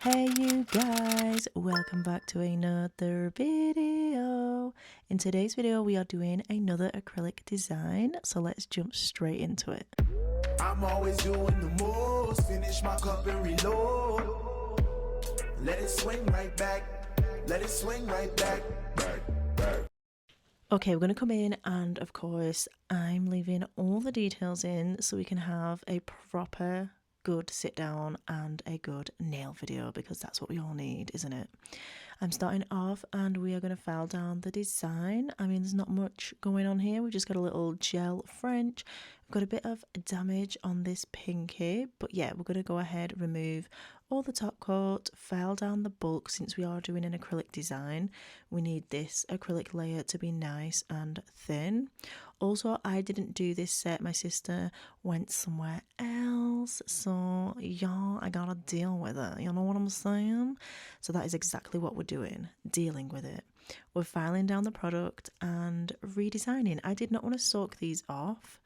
Hey you guys, welcome back to another video. In today's video we are doing another acrylic design, so let's jump straight into it. I'm always doing the most, finish my cup and reload. Let it swing right back, let it swing right back. Okay, we're going to come in and of course I'm leaving all the details in so we can have a proper good sit down and a good nail video, because that's what we all need, isn't it? I'm starting off and we are going to file down the design. I mean, there's not much going on here. We've just got a little gel French. We've got a bit of damage on this pinky, but yeah, we're going to go ahead, remove all the top coat, file down the bulk. Since we are doing an acrylic design, we need this acrylic layer to be nice and thin. Also, I didn't do this set, my sister went somewhere else, so y'all, I gotta deal with it, you know what I'm saying? So that is exactly what we're doing, dealing with it. We're filing down the product and redesigning. I did not want to soak these off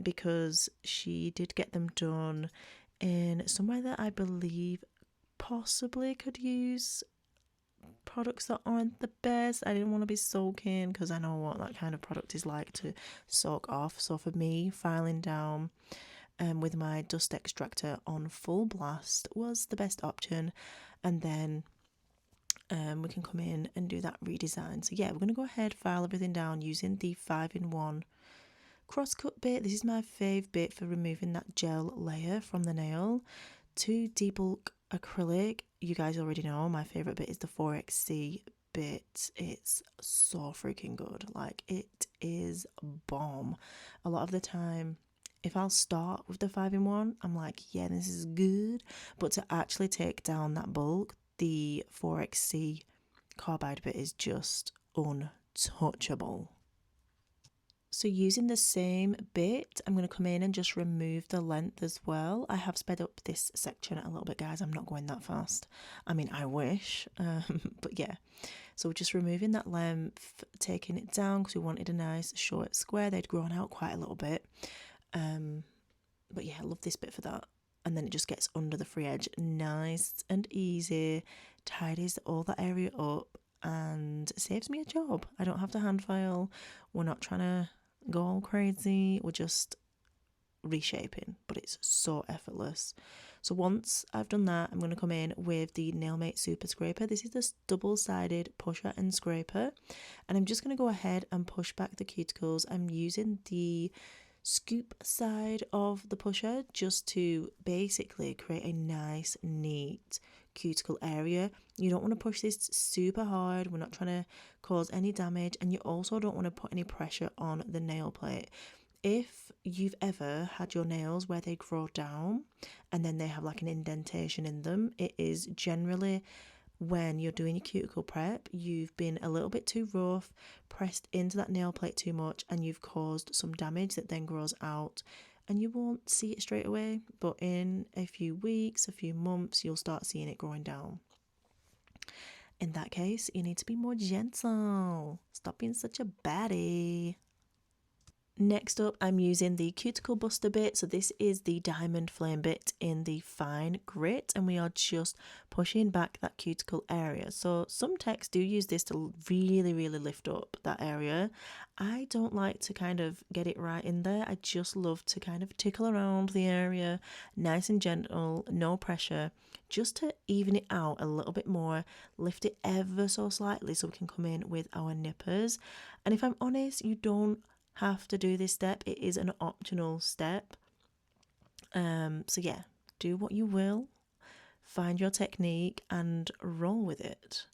because she did get them done in somewhere that I believe possibly could use products that aren't the best. I didn't want to be soaking because I know what that kind of product is like to soak off. So for me, filing down with my dust extractor on full blast was the best option, and then we can come in and do that redesign. So yeah, we're going to go ahead, file everything down using the 5-in-1 crosscut bit. This is my fave bit for removing that gel layer from the nail. To debulk acrylic, you guys already know my favorite bit is the 4XC bit. It's so freaking good, like it is bomb. A lot of the time if I'll start with the 5-in-1, I'm like, yeah, this is good, but to actually take down that bulk, the 4XC carbide bit is just untouchable. So using the same bit, I'm going to come in and just remove the length as well. I have sped up this section a little bit, guys. I'm not going that fast. I mean, I wish, but yeah. So we're just removing that length, taking it down because we wanted a nice short square. They'd grown out quite a little bit. But yeah, I love this bit for that. And then it just gets under the free edge, nice and easy, tidies all that area up and saves me a job. I don't have to hand file. We're not trying to go all crazy. We're just reshaping, but it's so effortless. So once I've done that, I'm going to come in with the Nailmate Super Scraper. This is this double-sided pusher and scraper, and I'm just going to go ahead and push back the cuticles. I'm using the scoop side of the pusher just to basically create a nice, neat cuticle area. You don't want to push this super hard. We're not trying to cause any damage, and you also don't want to put any pressure on the nail plate. If you've ever had your nails where they grow down and then they have like an indentation in them, it is generally when you're doing your cuticle prep, you've been a little bit too rough, pressed into that nail plate too much, and you've caused some damage that then grows out, and you won't see it straight away, but in a few weeks, a few months, you'll start seeing it growing down. In that case, you need to be more gentle. Stop being such a baddie. Next up, I'm using the Cuticle Buster bit. So this is the diamond flame bit in the fine grit, and we are just pushing back that cuticle area. So some techs do use this to really, really lift up that area. I don't like to kind of get it right in there. I just love to kind of tickle around the area, nice and gentle, no pressure, just to even it out a little bit more, lift it ever so slightly so we can come in with our nippers. And if I'm honest, you don't have to do this step. It is an optional step. So yeah, do what you will, find your technique and roll with it.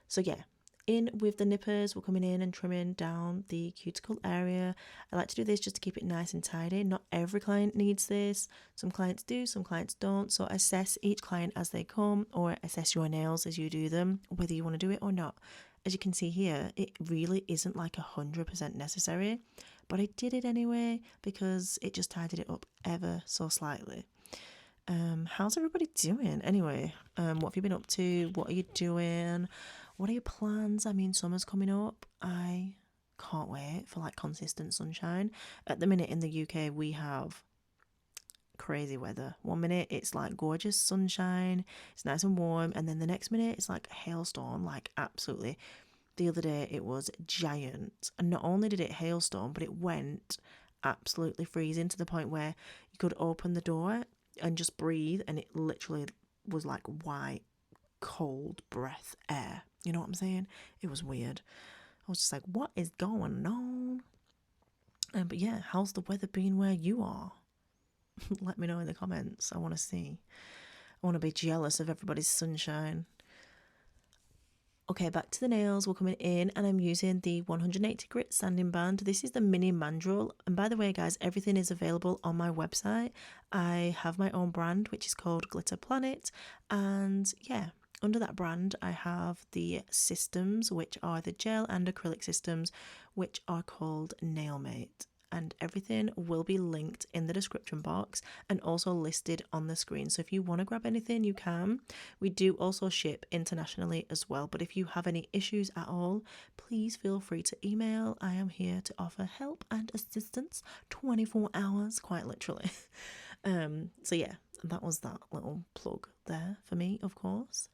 So yeah, in with the nippers, we're coming in and trimming down the cuticle area. I like to do this just to keep it nice and tidy. Not every client needs this. Some clients do, some clients don't. So assess each client as they come, or assess your nails as you do them, whether you want to do it or not. As you can see here, it really isn't like 100% necessary, but I did it anyway because it just tidied it up ever so slightly. How's everybody doing anyway? What have you been up to? What are you doing? What are your plans? I mean, summer's coming up. I can't wait for like consistent sunshine. At the minute in the UK, we have crazy weather. One minute it's like gorgeous sunshine, it's nice and warm, and then the next minute it's like a hailstorm, like absolutely. The other day it was giant, and not only did it hailstorm, but it went absolutely freezing to the point where you could open the door and just breathe, and it literally was like white, cold breath air. You know what I'm saying? It was weird. I was just like, what is going on? But yeah, how's the weather been where you are? Let me know in the comments. I want to see. I want to be jealous of everybody's sunshine. Okay, back to the nails. We're coming in, and I'm using the 180 grit sanding band. This is the mini mandrel. And by the way, guys, everything is available on my website. I have my own brand, which is called Glitter Planet. And yeah, under that brand, I have the systems, which are the gel and acrylic systems, which are called Nailmate. And everything will be linked in the description box and also listed on the screen. So if you want to grab anything, you can. We do also ship internationally as well. But if you have any issues at all, please feel free to email. I am here to offer help and assistance 24 hours, quite literally. So yeah, that was that little plug there for me, of course.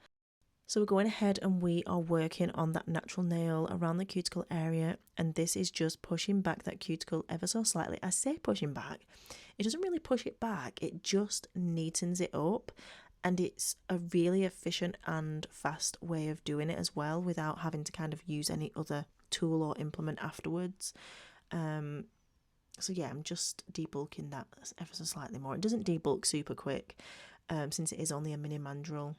So we're going ahead and we are working on that natural nail around the cuticle area, and this is just pushing back that cuticle ever so slightly. I say pushing back, it doesn't really push it back, it just neatens it up, and it's a really efficient and fast way of doing it as well without having to kind of use any other tool or implement afterwards. So yeah, I'm just debulking that ever so slightly more. It doesn't debulk super quick since it is only a mini mandrel,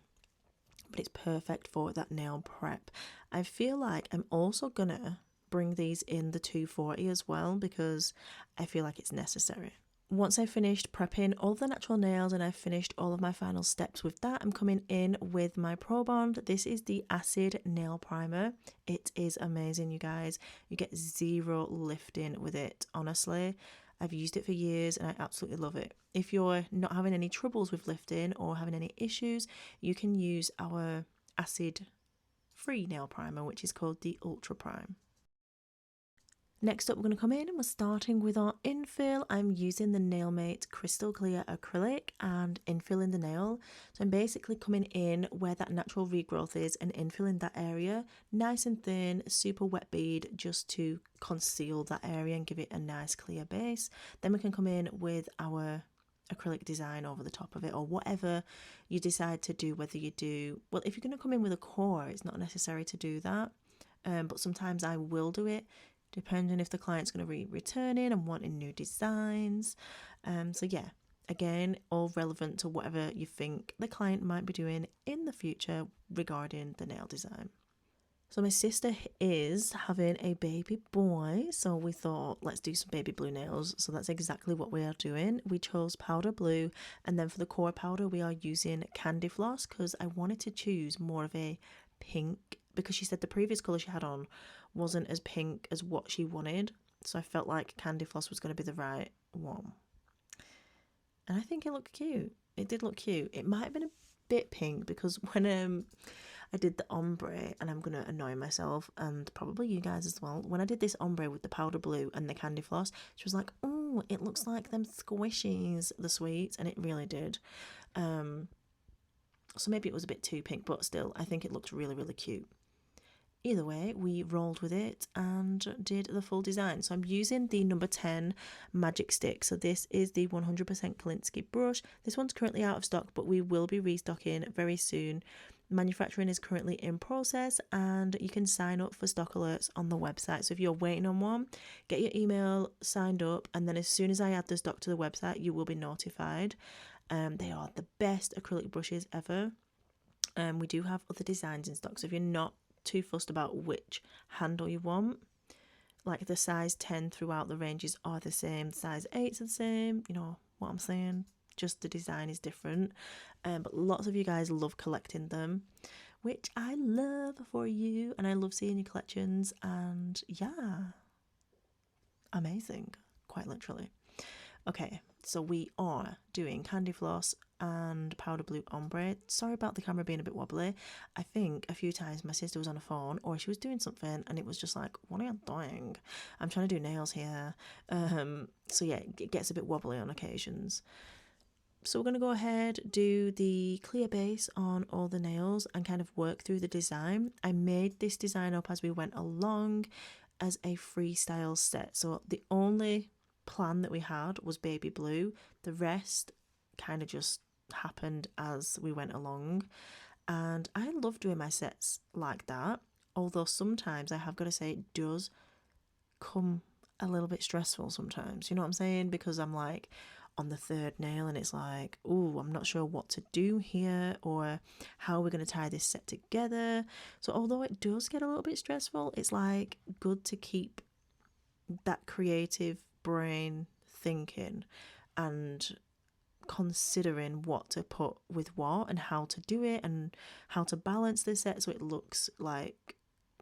but it's perfect for that nail prep. I feel like I'm also gonna bring these in the 240 as well because I feel like it's necessary. Once I've finished prepping all the natural nails and I've finished all of my final steps with that, I'm coming in with my Pro Bond. This is the Acid Nail Primer. It is amazing, you guys. You get zero lifting with it, honestly. I've used it for years and I absolutely love it. If you're not having any troubles with lifting or having any issues, you can use our acid-free nail primer, which is called the Ultra Prime. Next up, we're going to come in and we're starting with our infill. I'm using the Nailmate Crystal Clear Acrylic and infilling the nail. So I'm basically coming in where that natural regrowth is and infilling that area, nice and thin, super wet bead, just to conceal that area and give it a nice clear base. Then we can come in with our acrylic design over the top of it, or whatever you decide to do, whether you do, well, if you're going to come in with a core, it's not necessary to do that, but sometimes I will do it depending if the client's going to be returning and wanting new designs. So yeah, again, all relevant to whatever you think the client might be doing in the future regarding the nail design. So my sister is having a baby boy, so we thought let's do some baby blue nails. So that's exactly what we are doing. We chose powder blue, and then for the core powder we are using candy floss because I wanted to choose more of a pink, because she said the previous colour she had on wasn't as pink as what she wanted, so I felt like candy floss was going to be the right one. And I think it looked cute. It did look cute. It might have been a bit pink because when I did the ombre, and I'm going to annoy myself and probably you guys as well, when I did this ombre with the powder blue and the candy floss, she was like, oh, it looks like them squishies, the sweets, and it really did. So maybe it was a bit too pink, but still, I think it looked really, really cute. Either way, we rolled with it and did the full design. So I'm using the number 10 magic stick. So this is the 100% Kolinsky brush. This one's currently out of stock, but we will be restocking very soon. Manufacturing is currently in process, and you can sign up for stock alerts on the website. So if you're waiting on one, get your email signed up, and then as soon as I add the stock to the website, you will be notified. They are the best acrylic brushes ever. We do have other designs in stock, so if you're not too fussed about which handle you want, like the size 10 throughout the ranges are the same, size 8's are the same, you know what I'm saying, just the design is different. But lots of you guys love collecting them, which I love for you, and I love seeing your collections, and yeah, amazing, quite literally. Okay, so we are doing candy floss and powder blue ombre. Sorry about the camera being a bit wobbly. I think a few times my sister was on a phone or she was doing something and it was just like, what are you doing? I'm trying to do nails here. So yeah, it gets a bit wobbly on occasions. So we're going to go ahead, do the clear base on all the nails and kind of work through the design. I made this design up as we went along as a freestyle set. So the only plan that we had was baby blue. The rest kind of just happened as we went along. And I love doing my sets like that. Although sometimes I have got to say it does come a little bit stressful sometimes. You know what I'm saying? Because I'm like on the third nail and it's like, oh, I'm not sure what to do here or how we're going to tie this set together. So although it does get a little bit stressful, it's like good to keep that creative brain thinking and considering what to put with what and how to do it and how to balance the set so it looks like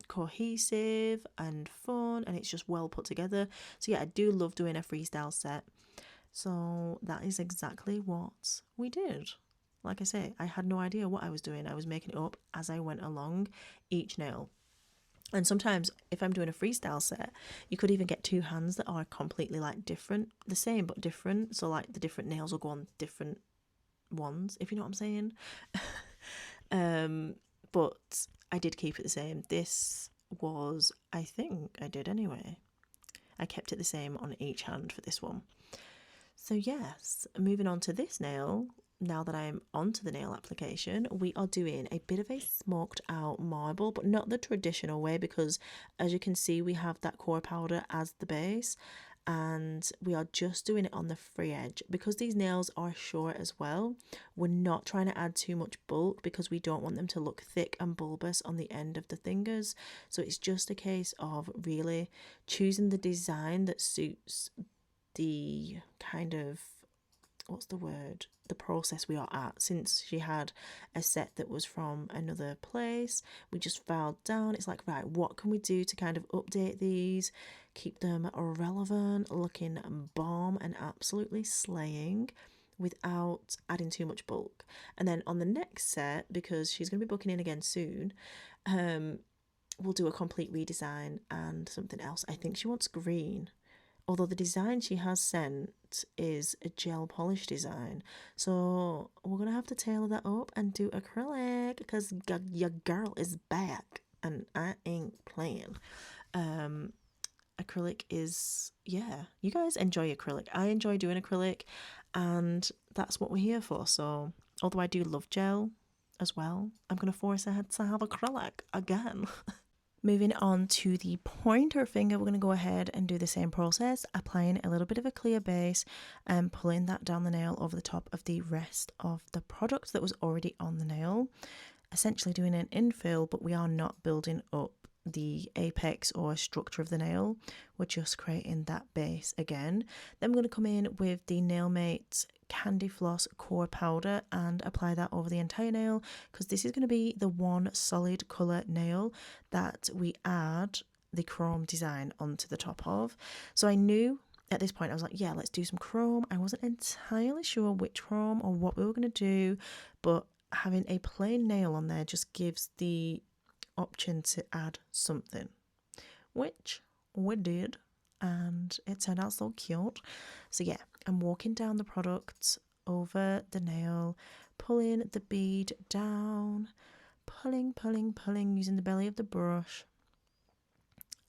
cohesive and fun and it's just well put together. So yeah, I do love doing a freestyle set. So that is exactly what we did. Like I say, I had no idea what I was doing. I was making it up as I went along each nail. And sometimes if I'm doing a freestyle set, you could even get two hands that are completely like different, the same but different. So like the different nails will go on different ones, if you know what I'm saying. But I did keep it the same. This was, I think I did anyway. I kept it the same on each hand for this one. So yes, moving on to this nail, now that I'm onto the nail application, we are doing a bit of a smoked out marble, but not the traditional way because as you can see, we have that core powder as the base and we are just doing it on the free edge. Because these nails are short as well, we're not trying to add too much bulk because we don't want them to look thick and bulbous on the end of the fingers. So it's just a case of really choosing the design that suits the kind of, what's the word, the process we are at. Since she had a set that was from another place, we just filed down. It's like, right, what can we do to kind of update these, keep them relevant, looking bomb and absolutely slaying without adding too much bulk. And then on the next set, because she's going to be booking in again soon, we'll do a complete redesign and something else. I think she wants green, although the design she has sent is a gel polish design. So we're going to have to tailor that up and do acrylic because your girl is back and I ain't playing. Acrylic is, yeah, you guys enjoy acrylic. I enjoy doing acrylic and that's what we're here for. So although I do love gel as well, I'm going to force her to have acrylic again. Moving on to the pointer finger, we're going to go ahead and do the same process, applying a little bit of a clear base and pulling that down the nail over the top of the rest of the product that was already on the nail. Essentially doing an infill, but we are not building up the apex or structure of the nail. We're just creating that base again. Then we're going to come in with the Nailmate Candy Floss Core Powder and apply that over the entire nail because this is going to be the one solid colour nail that we add the chrome design onto the top of. So I knew at this point, I was like, yeah, let's do some chrome. I wasn't entirely sure which chrome or what we were going to do, but having a plain nail on there just gives the option to add something, which we did, and it turned out so cute. So yeah, I'm walking down the product over the nail, pulling the bead down, pulling using the belly of the brush,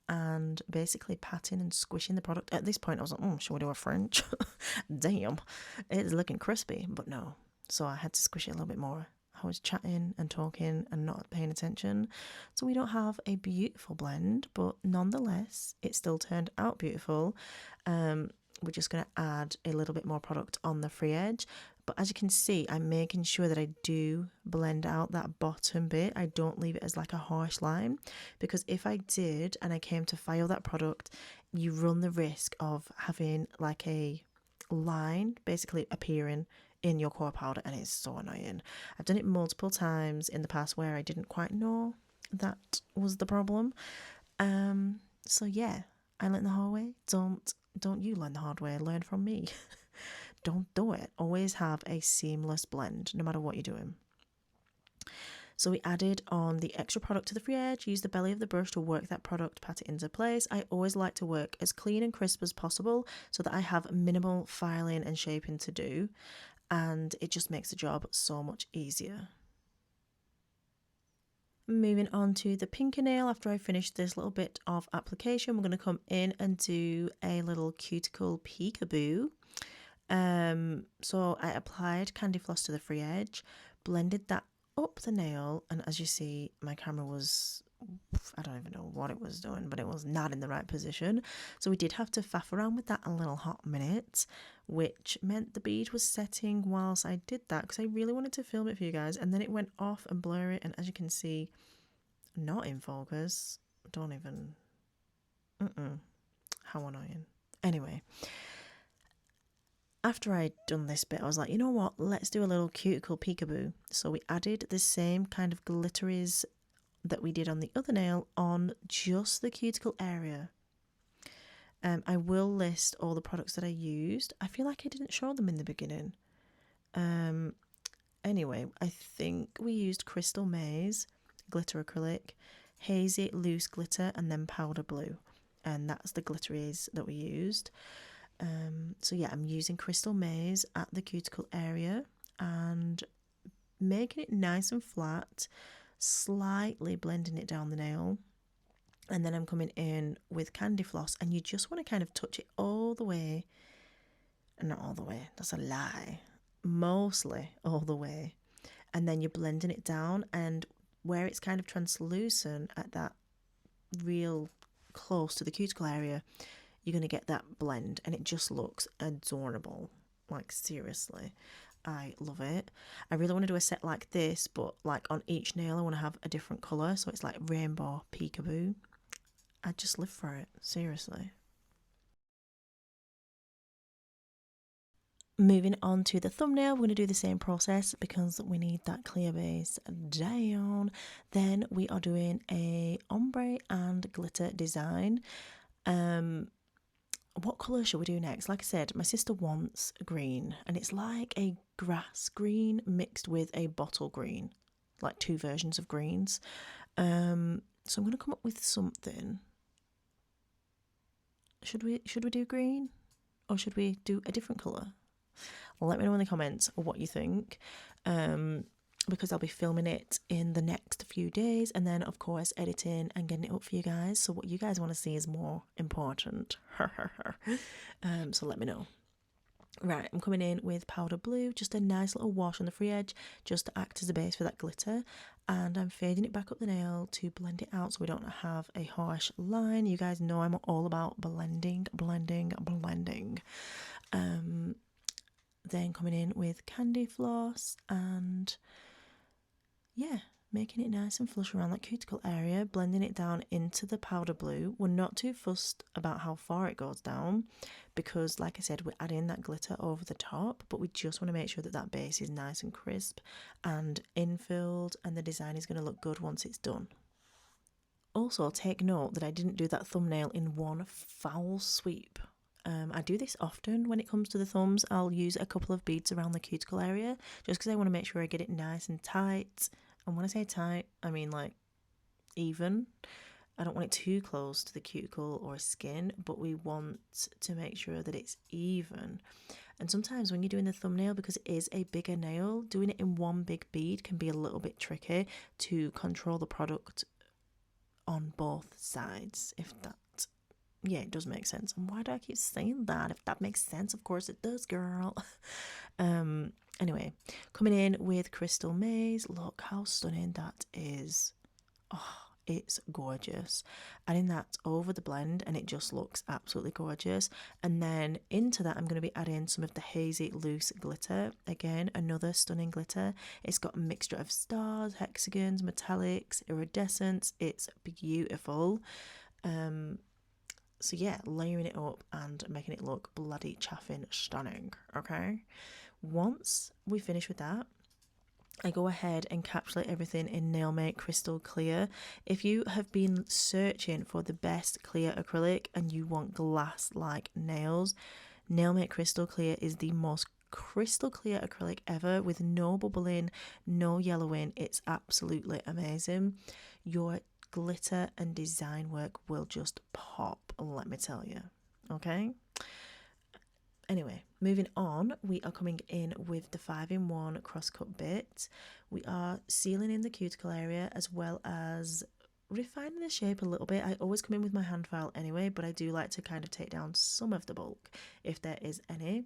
and basically patting and squishing the product. At this point I was like, should we do a French? Damn, it's looking crispy, but no. So I had to squish it a little bit more. I was chatting and talking and not paying attention. So we don't have a beautiful blend, but nonetheless, it still turned out beautiful. We're just going to add a little bit more product on the free edge. But as you can see, I'm making sure that I do blend out that bottom bit. I don't leave it as like a harsh line, because if I did and I came to file that product, you run the risk of having like a line basically appearing in your core powder, and it's so annoying. I've done it multiple times in the past where I didn't quite know that was the problem. So yeah, I learned the hard way. Don't you learn the hard way, learn from me. Don't do it. Always have a seamless blend no matter what you're doing. So we added on the extra product to the free edge, use the belly of the brush to work that product, pat it into place. I always like to work as clean and crisp as possible so that I have minimal filing and shaping to do. and it just makes the job so much easier. Moving on to the pinker nail, after I finish this little bit of application, we're going to come in and do a little cuticle peekaboo. So I applied candy floss to the free edge, blended that up the nail, and as you see, my camera was, I don't even know what it was doing, but it was not in the right position. So we did have to faff around with that a little hot minute, which meant the bead was setting whilst I did that, because I really wanted to film it for you guys, and then it went off and blurry, and as you can see, not in focus. Don't even, how annoying. Anyway, after I'd done this bit, I was like, you know what, let's do a little cuticle peekaboo. So we added the same kind of glitteries that we did on the other nail on just the cuticle area. I will list all the products that I used. I feel like I didn't show them in the beginning. Anyway, I think we used Crystal Maze, glitter acrylic, hazy loose glitter, and then powder blue. And that's the glitteries that we used. So yeah, I'm using Crystal Maze at the cuticle area and making it nice and flat, slightly blending it down the nail. And then I'm coming in with candy floss, and you just want to kind of touch it all the way. Not all the way, that's a lie. Mostly all the way. And then you're blending it down, and where it's kind of translucent at that real close to the cuticle area, you're going to get that blend, and it just looks adorable. Like, seriously, I love it. I really want to do a set like this, but like on each nail I want to have a different colour, so it's like rainbow peekaboo. I just live for it, seriously. Moving on to the thumbnail, we're going to do the same process because we need that clear base down. Then we are doing a ombre and glitter design. What colour should we do next? Like I said, my sister wants green, and it's like a grass green mixed with a bottle green, like two versions of greens. So I'm going to come up with something. Should we do green, or should we do a different colour? Let me know in the comments what you think, because I'll be filming it in the next few days, and then of course editing and getting it up for you guys. So what you guys want to see is more important. So let me know. Right, I'm coming in with powder blue, just a nice little wash on the free edge, just to act as a base for that glitter, and I'm fading it back up the nail to blend it out so we don't have a harsh line. You guys know I'm all about blending. Then coming in with candy floss and yeah, making it nice and flush around that cuticle area, blending it down into the powder blue. We're not too fussed about how far it goes down because, like I said, we're adding that glitter over the top, but we just want to make sure that that base is nice and crisp and infilled, and the design is going to look good once it's done. Also, take note that I didn't do that thumbnail in one foul sweep. I do this often when it comes to the thumbs. I'll use a couple of beads around the cuticle area just because I want to make sure I get it nice and tight. And when I say tight, I mean like even. I don't want it too close to the cuticle or skin, but we want to make sure that it's even. And sometimes when you're doing the thumbnail, because it is a bigger nail, doing it in one big bead can be a little bit tricky to control the product on both sides, if that, yeah, it does make sense. And why do I keep saying that? If that makes sense, of course it does, girl. Anyway, coming in with Crystal Maze. Look how stunning that is. Oh, it's gorgeous. Adding that over the blend, and it just looks absolutely gorgeous. And then into that, I'm going to be adding some of the hazy loose glitter. Again, another stunning glitter. It's got a mixture of stars, hexagons, metallics, iridescence. It's beautiful. So yeah, layering it up and making it look bloody chaffing stunning, okay? Once we finish with that, I go ahead and encapsulate everything in Nailmate Crystal Clear. If you have been searching for the best clear acrylic and you want glass-like nails, Nailmate Crystal Clear is the most crystal clear acrylic ever, with no bubbling, no yellowing. It's absolutely amazing. Your glitter and design work will just pop, let me tell you. Okay, Anyway, moving on, we are coming in with the 5-in-1 cross-cut bit. We are sealing in the cuticle area as well as refining the shape a little bit. I always come in with my hand file anyway, but I do like to kind of take down some of the bulk if there is any.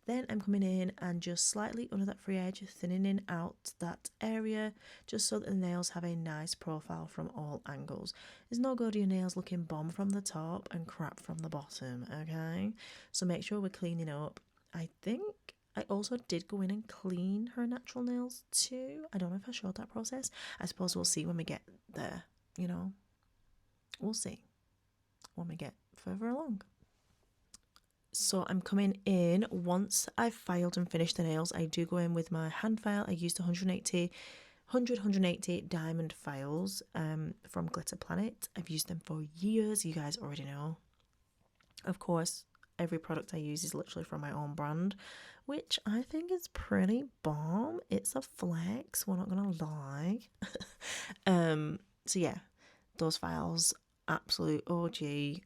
Then I'm coming in and just slightly under that free edge, thinning out that area just so that the nails have a nice profile from all angles. There's no good your nails looking bomb from the top and crap from the bottom, okay? So make sure we're cleaning up. I think I also did go in and clean her natural nails too. I don't know if I showed that process. I suppose we'll see when we get there, you know. We'll see when we get further along. So I'm coming in, once I've filed and finished the nails, I do go in with my hand file. I used 180 diamond files from Glitter Planet. I've used them for years, you guys already know. Of course, every product I use is literally from my own brand, which I think is pretty bomb. It's a flex, we're not gonna lie. So yeah, those files, absolute OG,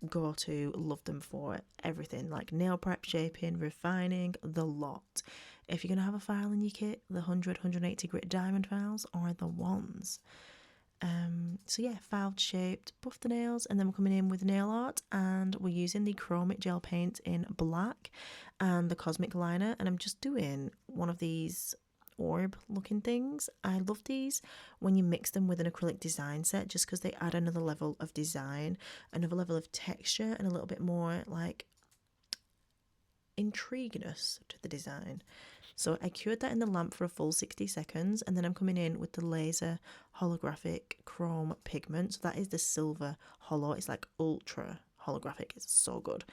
go to, love them for everything, like nail prep, shaping, refining, the lot. If you're going to have a file in your kit, the 180 grit diamond files are the ones. So yeah, filed, shaped, buffed the nails, and then we're coming in with nail art, and we're using the chromic gel paint in black and the cosmic liner, and I'm just doing one of these orb looking things. I love these when you mix them with an acrylic design set, just because they add another level of design, another level of texture, and a little bit more like intrigueness to the design. So I cured that in the lamp for a full 60 seconds, and then I'm coming in with the laser holographic chrome pigment. So that is the silver holo. It's like ultra holographic. It's so good.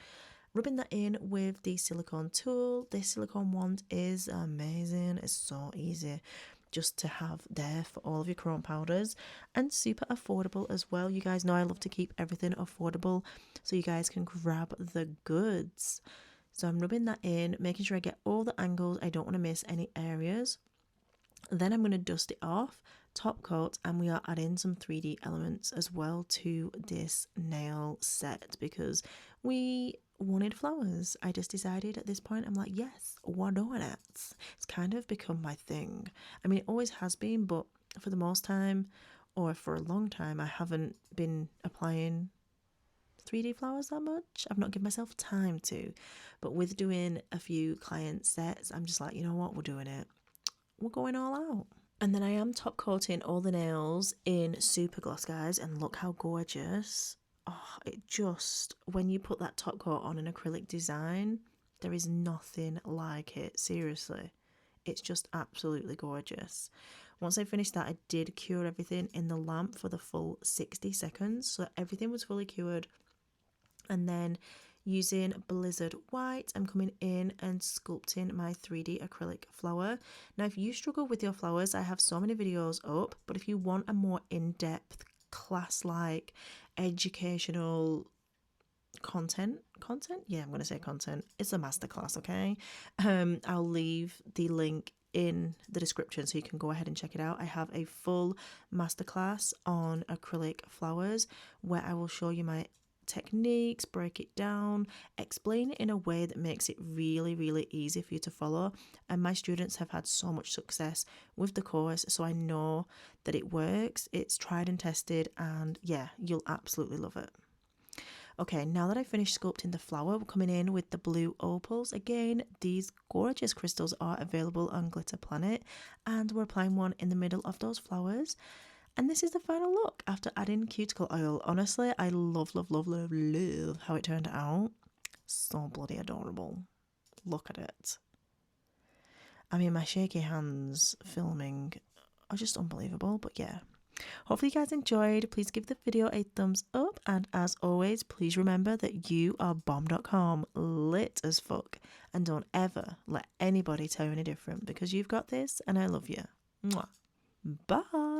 Rubbing that in with the silicone tool. This silicone wand is amazing. It's so easy just to have there for all of your chrome powders, and super affordable as well. You guys know I love to keep everything affordable so you guys can grab the goods. So I'm rubbing that in, making sure I get all the angles. I don't want to miss any areas. Then I'm going to dust it off, top coat, and we are adding some 3D elements as well to this nail set because we wanted flowers. I just decided at this point, I'm like, yes, we're doing it. It's kind of become my thing. I mean, it always has been, but for the most time, or for a long time, I haven't been applying 3D flowers that much. I've not given myself time to. But with doing a few client sets, I'm just like, you know what, we're doing it. We're going all out. And then I am top coating all the nails in super gloss, guys, and look how gorgeous. Oh, it just, when you put that top coat on an acrylic design, there is nothing like it, seriously. It's just absolutely gorgeous. Once I finished that, I did cure everything in the lamp for the full 60 seconds, so everything was fully cured. And then using Blizzard White, I'm coming in and sculpting my 3D acrylic flower. Now, if you struggle with your flowers, I have so many videos up, but if you want a more in-depth, class-like, educational content, yeah, I'm going to say content. It's a masterclass, okay? I'll leave the link in the description so you can go ahead and check it out. I have a full masterclass on acrylic flowers where I will show you my techniques, break it down, explain it in a way that makes it really, really easy for you to follow. And my students have had so much success with the course, so I know that it works. It's tried and tested, and yeah, you'll absolutely love it. Okay, now that I finished sculpting the flower, we're coming in with the blue opals. Again, these gorgeous crystals are available on Glitter Planet, and we're applying one in the middle of those flowers. And this is the final look after adding cuticle oil. Honestly, I love how it turned out. So bloody adorable. Look at it. I mean, my shaky hands filming are just unbelievable, but yeah. Hopefully you guys enjoyed. Please give the video a thumbs up, and as always, please remember that you are bomb.com, lit as fuck, and don't ever let anybody tell you any different, because you've got this and I love you. Mwah. Bye.